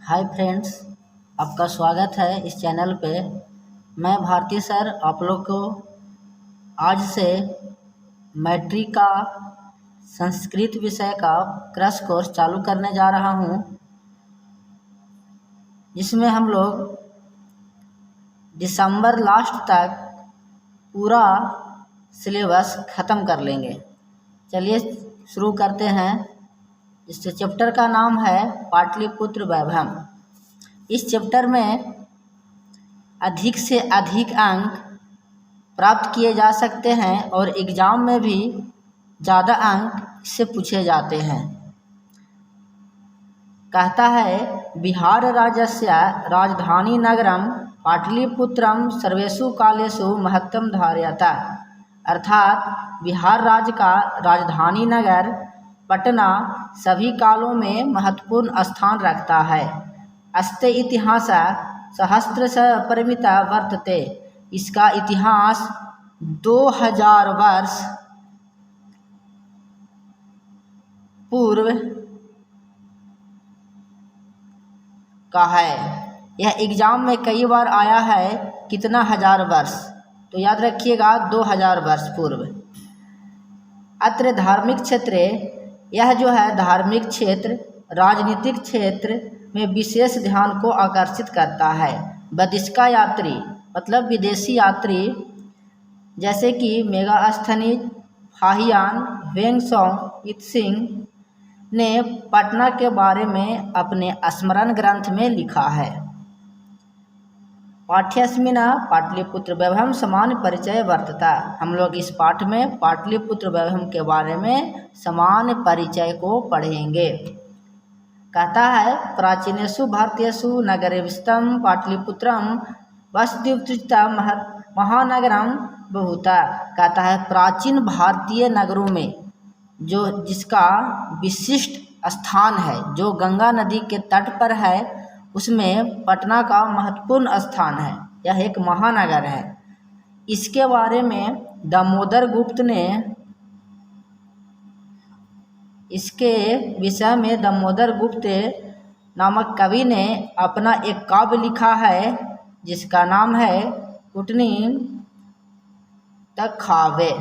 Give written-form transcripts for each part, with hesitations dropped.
Hi friends, आपका स्वागत है इस चैनल पे। मैं भारती सर आप लोग को आज से मैट्रिक का संस्कृत विषय का क्रैश कोर्स चालू करने जा रहा हूँ, जिसमें हम लोग दिसंबर लास्ट तक पूरा सिलेबस ख़त्म कर लेंगे। चलिए शुरू करते हैं। इस चैप्टर का नाम है पाटलिपुत्र वैभव। इस चैप्टर में अधिक से अधिक अंक प्राप्त किए जा सकते हैं और एग्ज़ाम में भी ज़्यादा अंक इससे पूछे जाते हैं। कहता है बिहार राज्यस्य राजधानी नगरम पाटलिपुत्रम सर्वेषु कालेषु महत्वम धारयता। अर्थात बिहार राज्य का राजधानी नगर पटना सभी कालों में महत्वपूर्ण स्थान रखता है। अस्ते इतिहास सहस्त्र परिमिता वर्तते। इसका इतिहास 2000 वर्ष पूर्व का है। यह एग्जाम में कई बार आया है। कितना हजार वर्ष? तो याद रखिएगा 2000 वर्ष पूर्व। अत्र धार्मिक क्षेत्र, यह जो है धार्मिक क्षेत्र राजनीतिक क्षेत्र में विशेष ध्यान को आकर्षित करता है। वैदेशिक यात्री मतलब विदेशी यात्री जैसे कि मेगास्थनीज, फाहियान, वेंगसोंग इत्सिंग ने पटना के बारे में अपने स्मरण ग्रंथ में लिखा है। पाठ्यस्मिन् पाटलिपुत्र वैभवम सामान्य परिचय वर्तता। हम लोग इस पाठ में पाटलिपुत्र वैभव के बारे में सामान्य परिचय को पढ़ेंगे। कहता है प्राचीनेषु भारतीयेषु नगरेषु पाटलिपुत्रम वसुदीप्तम महानगरम बहुता। कहता है प्राचीन भारतीय नगरों में जो जिसका विशिष्ट स्थान है, जो गंगा नदी के तट पर है, उसमें पटना का महत्वपूर्ण स्थान है। यह एक महानगर है। इसके बारे में दामोदर गुप्त ने इसके विषय में दामोदर गुप्त नामक कवि ने अपना एक काव्य लिखा है, जिसका नाम है कुटनी तखावे।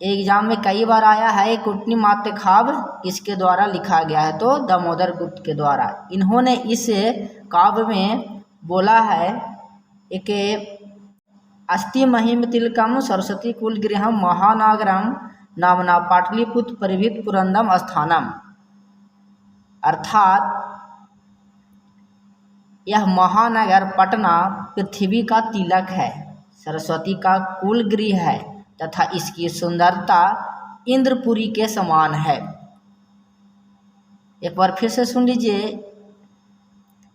एग्जाम में कई बार आया है। कुटनी मात्य काव्य किसके द्वारा लिखा गया है? तो दामोदर गुप्त के द्वारा। इन्होंने इस काव्य में बोला है एक अस्ति महिम तिलकम सरस्वती कुल गृहम महानगरम नामना पाटलिपुत्र परिभित पुरंदम स्थानम। अर्थात यह महानगर पटना पृथ्वी का तिलक है, सरस्वती का कुल गृह है तथा इसकी सुंदरता इंद्रपुरी के समान है। एक बार फिर से सुन लीजिए।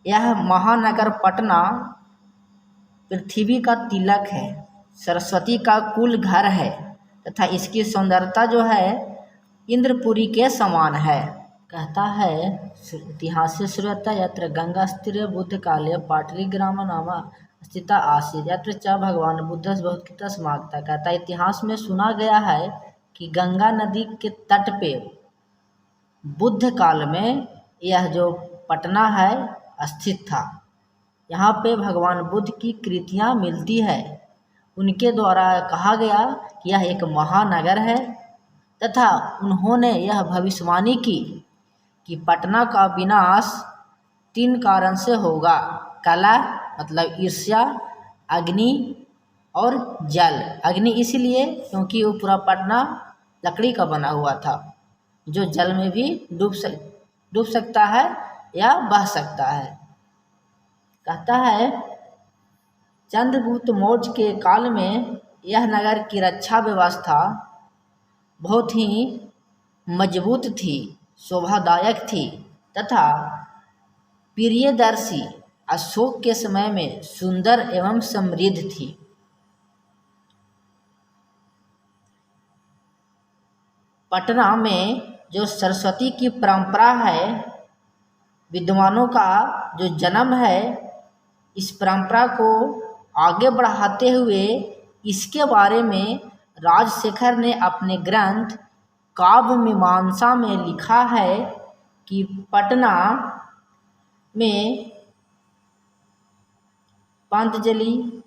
यह महानगर पटना पृथ्वी का तिलक है, सरस्वती का कुल घर है तथा इसकी सुंदरता जो है इंद्रपुरी के समान है। कहता है इतिहास श्रूयते यत्र गंगा स्थिरे बुद्ध काले पाटलिग्राम नाम स्थिता आसीत् यत्र च भगवान बुद्धस्य बहुकृता समागता। कहता है इतिहास में सुना गया है कि गंगा नदी के तट पे बुद्ध काल में यह जो पटना है स्थित था। यहाँ पे भगवान बुद्ध की कृतियाँ मिलती है। उनके द्वारा कहा गया कि यह एक महानगर है तथा उन्होंने यह भविष्यवाणी की कि पटना का विनाश 3 कारण से होगा। कला मतलब ईर्ष्या, अग्नि और जल। अग्नि इसलिए क्योंकि वो पूरा पटना लकड़ी का बना हुआ था, जो जल में भी डूब सकता है या बह सकता है। कहता है चंद्रगुप्त मौर्य के काल में यह नगर की रक्षा व्यवस्था बहुत ही मजबूत थी, शोभादायक थी तथा प्रियदर्शी अशोक के समय में सुंदर एवं समृद्ध थी। पटना में जो सरस्वती की परंपरा है, विद्वानों का जो जन्म है, इस परंपरा को आगे बढ़ाते हुए इसके बारे में राजशेखर ने अपने ग्रंथ काव्य मीमांसा में लिखा है कि पटना में पातंजलि,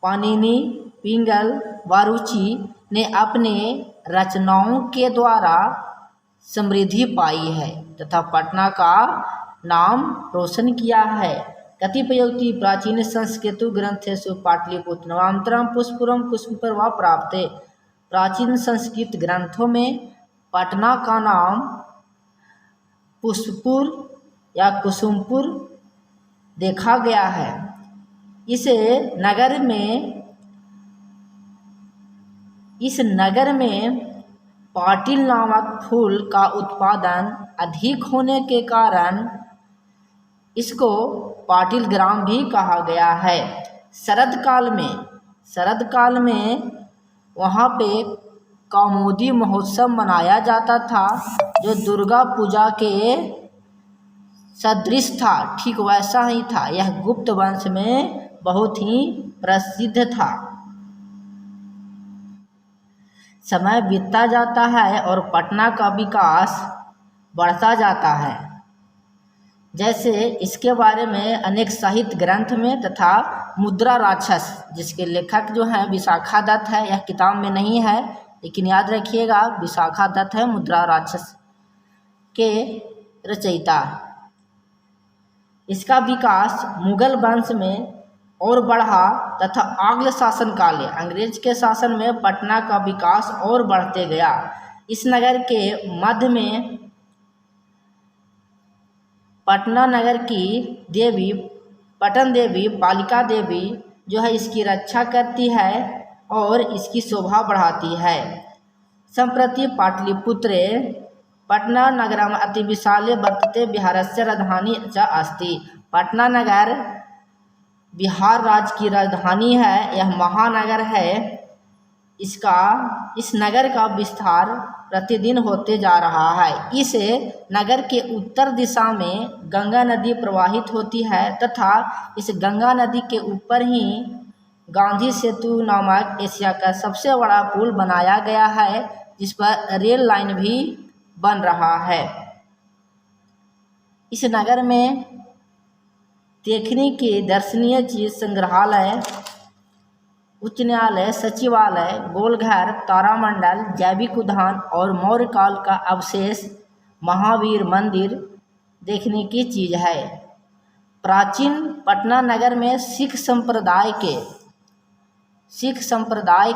पाणिनि, पिंगल, बारूची ने अपने रचनाओं के द्वारा समृद्धि पाई है तथा पटना का नाम रोशन किया है। कतिपयोक्ति प्राचीन संस्कृत ग्रंथेषु पाटलिपुत्रमंतरम पुष्पुरम कुसुमपुर व प्राप्ते। प्राचीन संस्कृत ग्रंथों में पटना का नाम पुष्पपुर या कुसुमपुर देखा गया है। इस नगर में पाटिल नामक फूल का उत्पादन अधिक होने के कारण इसको पाटिल ग्राम भी कहा गया है। शरद काल में वहाँ पे कौमुदी महोत्सव मनाया जाता था जो दुर्गा पूजा के सदृश था, ठीक वैसा ही था। यह गुप्त वंश में बहुत ही प्रसिद्ध था। समय बीतता जाता है और पटना का विकास बढ़ता जाता है। जैसे इसके बारे में अनेक साहित्य ग्रंथ में तथा मुद्रा राक्षस, जिसके लेखक जो हैं विशाखा दत्त है, यह किताब में नहीं है लेकिन याद रखिएगा विशाखा दत्त है मुद्रा राक्षस के रचयिता। इसका विकास मुगल वंश में और बढ़ा तथा आंग्ल शासन काल अंग्रेज के शासन में पटना का विकास और बढ़ते गया। इस नगर के मध्य में पटना नगर की देवी पटन देवी पालिका देवी जो है इसकी रक्षा करती है और इसकी शोभा बढ़ाती है। संप्रति पाटलिपुत्रे पटना नगरम अति विशाले वर्तते बिहारस्य राजधानी च अस्ति। पटना नगर बिहार राज्य की राजधानी है, यह महानगर है। इस नगर का विस्तार प्रतिदिन होते जा रहा है। इस नगर के उत्तर दिशा में गंगा नदी प्रवाहित होती है तथा इस गंगा नदी के ऊपर ही गांधी सेतु नामक एशिया का सबसे बड़ा पुल बनाया गया है, जिस पर रेल लाइन भी बन रहा है। इस नगर में देखने के दर्शनीय चीज संग्रहालय, उच्च न्यायालय, सचिवालय, गोलघर, तारामंडल, जैविक उद्यान और मौर्य काल का अवशेष महावीर मंदिर देखने की चीज है। प्राचीन पटना नगर में सिख संप्रदाय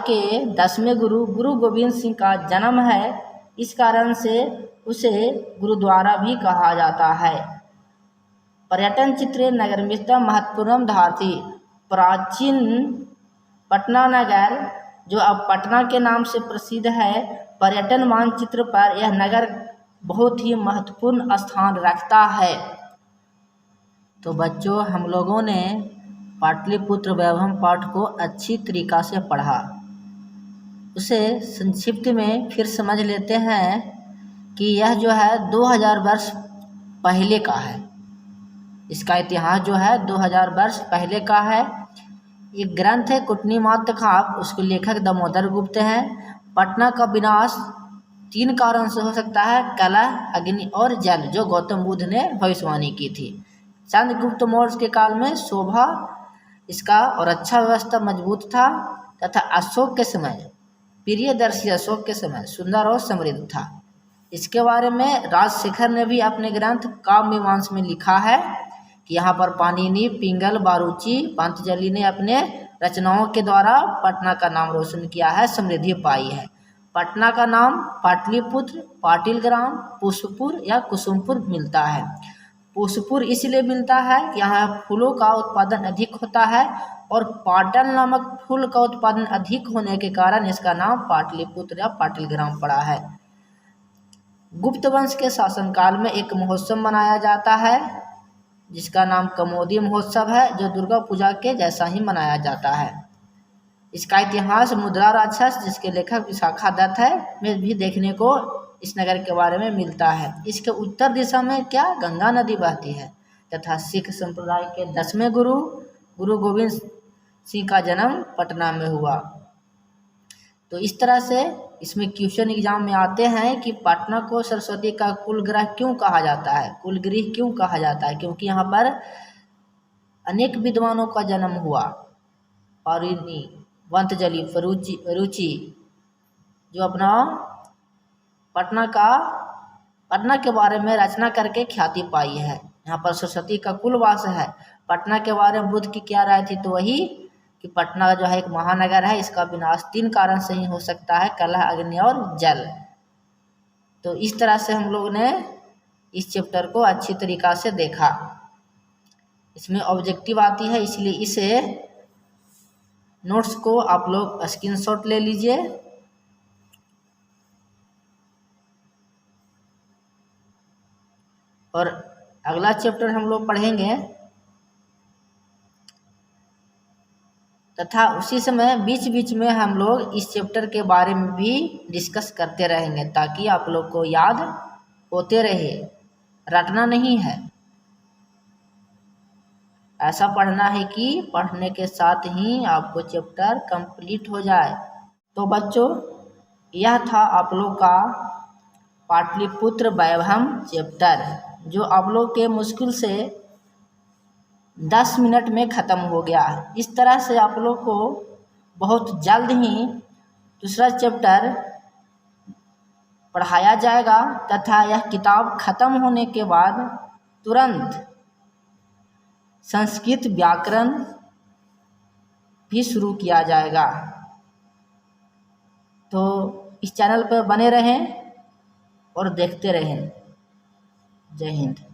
के 10वें गुरु गोविंद सिंह का जन्म है। इस कारण से उसे गुरुद्वारा भी कहा जाता है। पर्यटन चित्रे नगर मिस्ता महत्वपूर्ण धारती। प्राचीन पटना नगर जो अब पटना के नाम से प्रसिद्ध है, पर्यटन मानचित्र पर यह नगर बहुत ही महत्वपूर्ण स्थान रखता है। तो बच्चों, हम लोगों ने पाटलिपुत्र वैभव पाठ को अच्छी तरीक़ा से पढ़ा। उसे संक्षिप्त में फिर समझ लेते हैं कि यह जो है 2000 वर्ष पहले का है। इसका इतिहास जो है 2000 वर्ष पहले का है। ये ग्रंथ है कुटनीमात्र खाप, उसके लेखक दामोदर गुप्त हैं। पटना का विनाश 3 कारण से हो सकता है, कलह, अग्नि और जल, जो गौतम बुद्ध ने भविष्यवाणी की थी। चंद्रगुप्त मौर्य के काल में शोभा इसका और अच्छा व्यवस्था मजबूत था तथा अशोक के समय, प्रियदर्शी अशोक के समय सुंदर और समृद्ध था। इसके बारे में राजशेखर ने भी अपने ग्रंथ काव्यमीमांसा में लिखा है कि यहाँ पर पाणिनि, पिंगल, बारूची, पातंजलि ने अपने रचनाओं के द्वारा पटना का नाम रोशन किया है, समृद्धि पाई है। पटना का नाम पाटलिपुत्र, पाटिल ग्राम, पुष्पपुर या कुसुमपुर मिलता है। पुष्पपुर इसलिए मिलता है कि यहाँ फूलों का उत्पादन अधिक होता है और पाटल नामक फूल का उत्पादन अधिक होने के कारण इसका नाम पाटलिपुत्र या पाटिल ग्राम पड़ा है। गुप्त वंश के शासनकाल में एक महोत्सव मनाया जाता है जिसका नाम कौमुदी महोत्सव है, जो दुर्गा पूजा के जैसा ही मनाया जाता है। इसका इतिहास मुद्रा राक्षस, जिसके लेखक विशाखा दत्त है, में भी देखने को इस नगर के बारे में मिलता है। इसके उत्तर दिशा में क्या गंगा नदी बहती है तथा सिख संप्रदाय के 10वें गुरु गोविंद सिंह का जन्म पटना में हुआ। तो इस तरह से इसमें क्वेश्चन एग्जाम में आते हैं कि पटना को सरस्वती का कुल गृह क्यों कहा जाता है, कुल गृह क्यों कहा जाता है, क्योंकि यहाँ पर अनेक विद्वानों का जन्म हुआ। पाणिनि, वंतजलि, रुचि जो अपना पटना के बारे में रचना करके ख्याति पाई है। यहाँ पर सरस्वती का कुल वास है। पटना के बारे में बुद्ध की क्या राय थी, तो वही कि पटना जो है एक महानगर है, इसका विनाश 3 कारण से ही हो सकता है, कलह, अग्नि और जल। तो इस तरह से हम लोग ने इस चैप्टर को अच्छी तरीक़ा से देखा। इसमें ऑब्जेक्टिव आती है, इसलिए इसे नोट्स को आप लोग स्क्रीनशॉट ले लीजिए। और अगला चैप्टर हम लोग पढ़ेंगे तथा उसी समय बीच बीच में हम लोग इस चैप्टर के बारे में भी डिस्कस करते रहेंगे, ताकि आप लोग को याद होते रहे, रटना नहीं है। ऐसा पढ़ना है कि पढ़ने के साथ ही आपको चैप्टर कंप्लीट हो जाए। तो बच्चों, यह था आप लोग का पाटलिपुत्र वैभव चैप्टर, जो आप लोग के मुश्किल से 10 मिनट में ख़त्म हो गया। इस तरह से आप लोग को बहुत जल्द ही दूसरा चैप्टर पढ़ाया जाएगा तथा यह किताब ख़त्म होने के बाद तुरंत संस्कृत व्याकरण भी शुरू किया जाएगा। तो इस चैनल पर बने रहें और देखते रहें। जय हिंद।